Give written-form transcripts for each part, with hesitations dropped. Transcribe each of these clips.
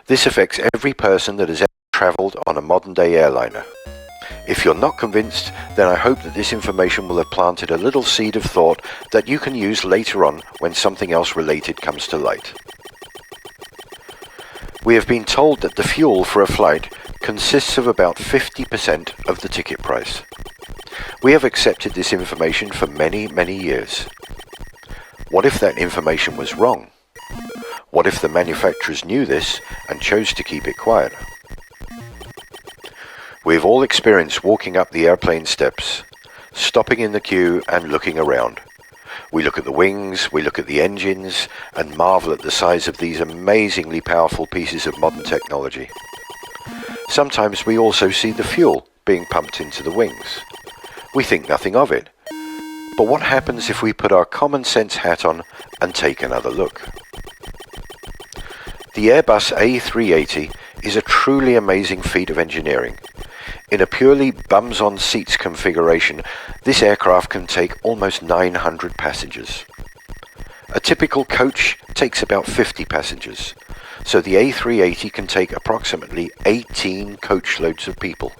This affects every person that has ever travelled on a modern-day airliner. If you're not convinced, then I hope that this information will have planted a little seed of thought that you can use later on when something else related comes to light. We have been told that the fuel for a flight consists of about 50% of the ticket price. We have accepted this information for many, many years. What if that information was wrong? What if the manufacturers knew this and chose to keep it quiet? We've all experienced walking up the airplane steps, stopping in the queue and looking around. We look at the wings, we look at the engines, and marvel at the size of these amazingly powerful pieces of modern technology. Sometimes we also see the fuel being pumped into the wings. We think nothing of it. But what happens if we put our common sense hat on and take another look? The Airbus A380 is a truly amazing feat of engineering. In a purely bums-on-seats configuration, this aircraft can take almost 900 passengers. A typical coach takes about 50 passengers, so the A380 can take approximately 18 coachloads of people.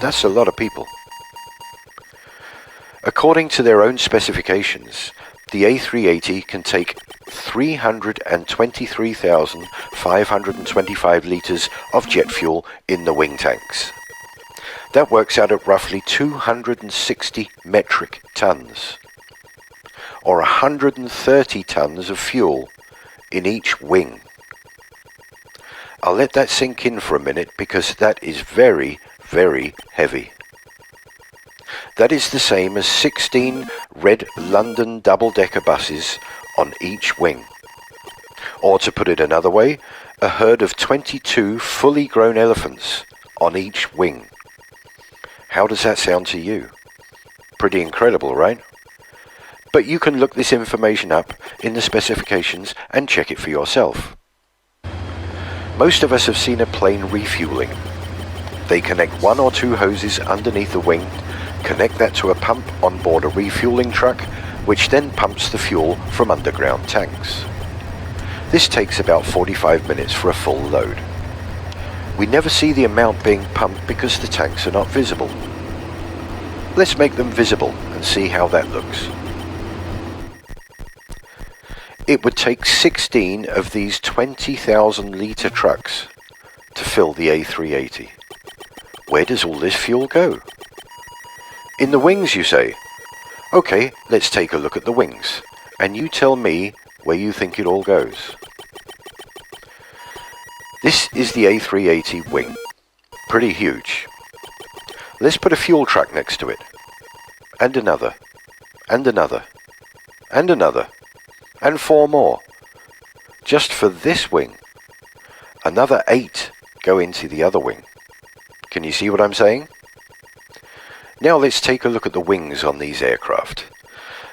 That's a lot of people. According to their own specifications, the A380 can take 323,525 litres of jet fuel in the wing tanks. That works out at roughly 260 metric tons, or 130 tons of fuel in each wing. I'll let that sink in for a minute because that is very, very heavy. That is the same as 16 red London double-decker buses on each wing. Or to put it another way, a herd of 22 fully grown elephants on each wing. How does that sound to you? Pretty incredible, right? But you can look this information up in the specifications and check it for yourself. Most of us have seen a plane refueling. They connect one or two hoses underneath the wing, connect that to a pump on board a refueling truck, which then pumps the fuel from underground tanks. This takes about 45 minutes for a full load. We never see the amount being pumped because the tanks are not visible. Let's make them visible and see how that looks. It would take 16 of these 20,000 litre trucks to fill the A380. Where does all this fuel go? In the wings, you say? Okay, let's take a look at the wings, and you tell me where you think it all goes. This is the A380 wing. Pretty huge. Let's put a fuel truck next to it. And another. And another. And another. And 4 more. Just for this wing. Another 8 go into the other wing. Can you see what I'm saying? Now let's take a look at the wings on these aircraft.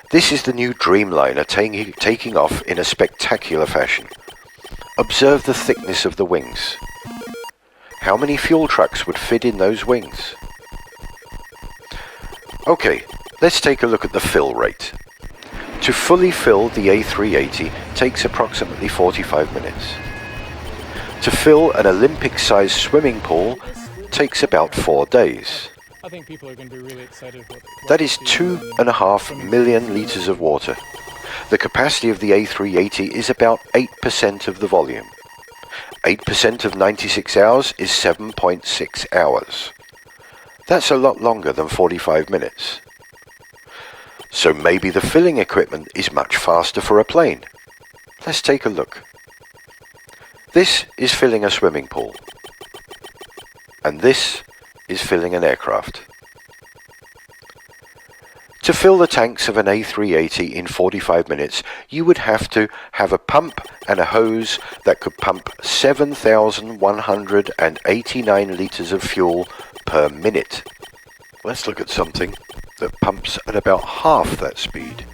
This is the new Dreamliner taking off in a spectacular fashion. Observe the thickness of the wings. How many fuel trucks would fit in those wings? Okay, let's take a look at the fill rate. To fully fill the A380 takes approximately 45 minutes. To fill an Olympic-sized swimming pool takes about 4 days. I think people are going to be really excited. That is 2.5 million litres of water. The capacity of the A380 is about 8% of the volume. 8% of 96 hours is 7.6 hours. That's a lot longer than 45 minutes. So maybe the filling equipment is much faster for a plane. Let's take a look. This is filling a swimming pool. And this is filling an aircraft. To fill the tanks of an A380 in 45 minutes, you would have to have a pump and a hose that could pump 7,189 litres of fuel per minute. Let's look at something that pumps at about half that speed.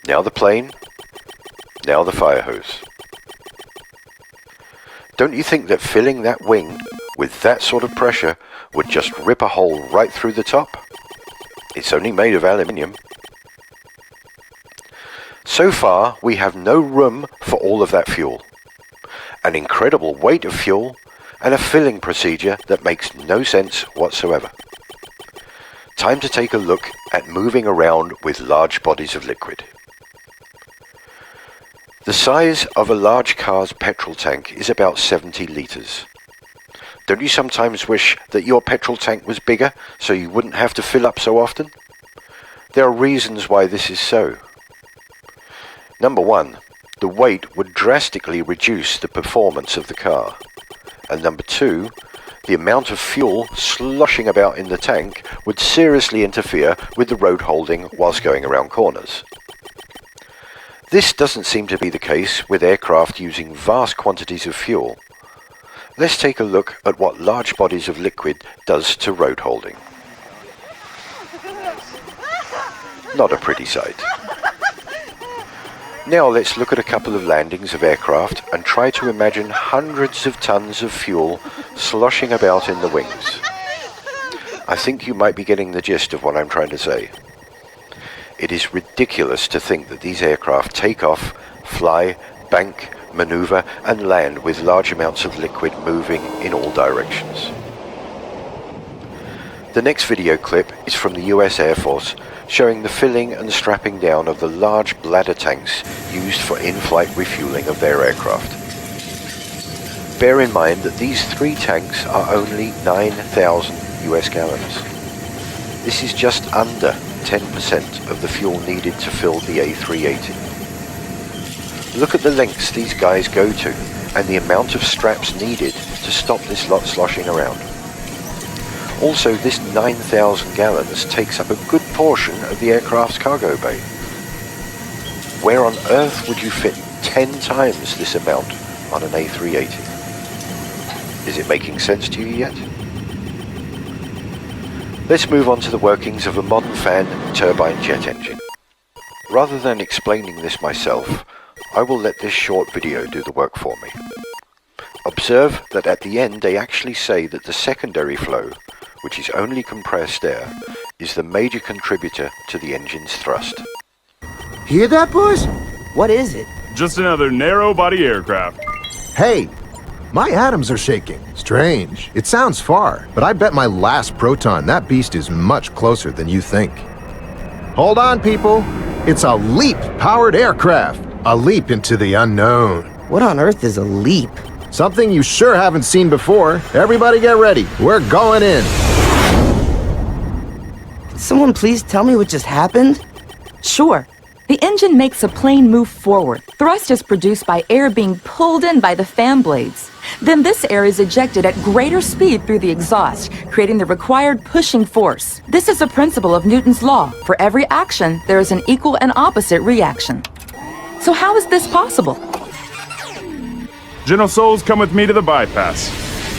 Now the plane, now the fire hose. Don't you think that filling that wing with that sort of pressure would just rip a hole right through the top? It's only made of aluminium. So far, we have no room for all of that fuel. an incredible weight of fuel, and a filling procedure that makes no sense whatsoever. Time to take a look at moving around with large bodies of liquid. The size of a large car's petrol tank is about 70 litres. Don't you sometimes wish that your petrol tank was bigger so you wouldn't have to fill up so often? There are reasons why this is so. Number one, the weight would drastically reduce the performance of the car. And number two, the amount of fuel sloshing about in the tank would seriously interfere with the road holding whilst going around corners. This doesn't seem to be the case with aircraft using vast quantities of fuel. Let's take a look at what large bodies of liquid does to road holding. Not a pretty sight. Now let's look at a couple of landings of aircraft and try to imagine hundreds of tons of fuel sloshing about in the wings. I think you might be getting the gist of what I'm trying to say. It is ridiculous to think that these aircraft take off, fly, bank, maneuver and land with large amounts of liquid moving in all directions. The next video clip is from the US Air Force, showing the filling and strapping down of the large bladder tanks used for in-flight refueling of their aircraft. Bear in mind that these 3 tanks are only 9,000 US gallons. This is just under 10% of the fuel needed to fill the A380. Look at the lengths these guys go to and the amount of straps needed to stop this lot sloshing around. Also, this 9,000 gallons takes up a good portion of the aircraft's cargo bay. Where on earth would you fit 10 times this amount on an A380? Is it making sense to you yet? Let's move on to the workings of a modern fan turbine jet engine. Rather than explaining this myself, I will let this short video do the work for me. Observe that at the end they actually say that the secondary flow, which is only compressed air, is the major contributor to the engine's thrust. Hear that, boys? What is it? Just another narrow-body aircraft. Hey, my atoms are shaking. Strange. It sounds far, but I bet my last proton that beast is much closer than you think. Hold on, people. It's a LEAP-powered aircraft. A leap into the unknown. What on earth is a leap? Something you sure haven't seen before. Everybody get ready. We're going in. Can someone please tell me what just happened? Sure. The engine makes a plane move forward. Thrust is produced by air being pulled in by the fan blades. Then this air is ejected at greater speed through the exhaust, creating the required pushing force. This is a principle of Newton's law. For every action, there is an equal and opposite reaction. So how is this possible? Gentle souls, come with me to the bypass.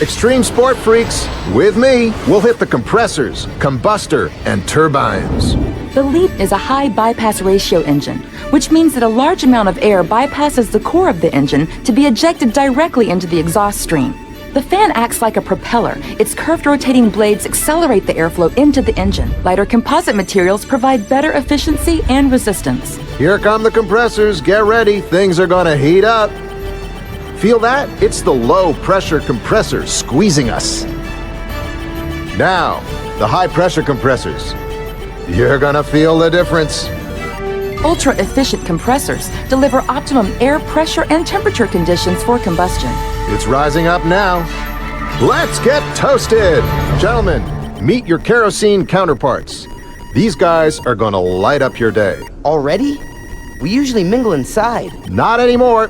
Extreme sport freaks, with me, we'll hit the compressors, combustor, and turbines. The LEAP is a high bypass ratio engine, which means that a large amount of air bypasses the core of the engine to be ejected directly into the exhaust stream. The fan acts like a propeller. Its curved rotating blades accelerate the airflow into the engine. Lighter composite materials provide better efficiency and resistance. Here come the compressors. Get ready. Things are gonna heat up. Feel that? It's the low-pressure compressors squeezing us. Now, the high-pressure compressors. You're gonna feel the difference. Ultra-efficient compressors deliver optimum air pressure and temperature conditions for combustion. It's rising up now. Let's get toasted! Gentlemen, meet your kerosene counterparts. These guys are gonna light up your day. Already? We usually mingle inside. Not anymore.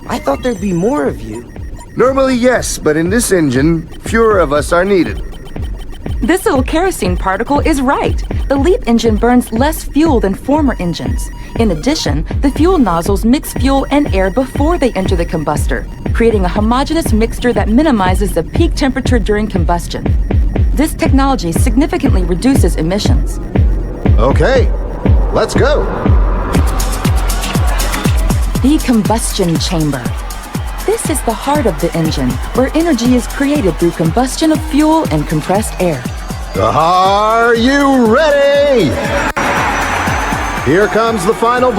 I thought there'd be more of you. Normally, yes, but in this engine, fewer of us are needed. This little kerosene particle is right. The LEAP engine burns less fuel than former engines. In addition, the fuel nozzles mix fuel and air before they enter the combustor, creating a homogeneous mixture that minimizes the peak temperature during combustion. This technology significantly reduces emissions. Okay, let's go. The combustion chamber. This is the heart of the engine, where energy is created through combustion of fuel and compressed air. Are you ready? Here comes the final